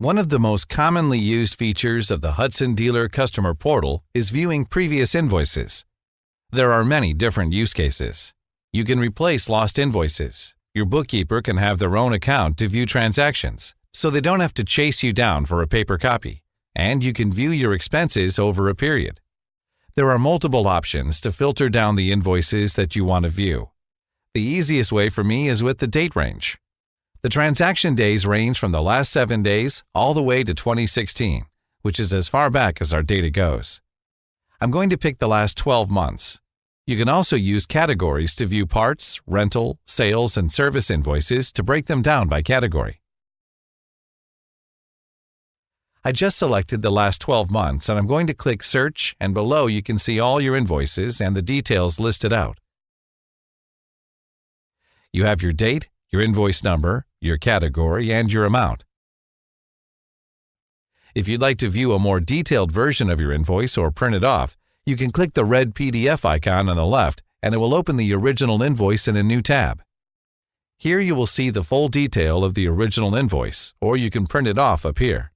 One of the most commonly used features of the Hutson Dealer Customer Portal is viewing previous invoices. There are many different use cases. You can replace lost invoices. Your bookkeeper can have their own account to view transactions, so they don't have to chase you down for a paper copy. And you can view your expenses over a period. There are multiple options to filter down the invoices that you want to view. The easiest way for me is with the date range. The transaction days range from the last 7 days all the way to 2016, which is as far back as our data goes. I'm going to pick the last 12 months. You can also use categories to view parts, rental, sales, and service invoices to break them down by category. I just selected the last 12 months and I'm going to click Search, and below you can see all your invoices and the details listed out. You have your date, your invoice number, your category, and your amount. If you'd like to view a more detailed version of your invoice or print it off, you can click the red PDF icon on the left and it will open the original invoice in a new tab. Here you will see the full detail of the original invoice, or you can print it off up here.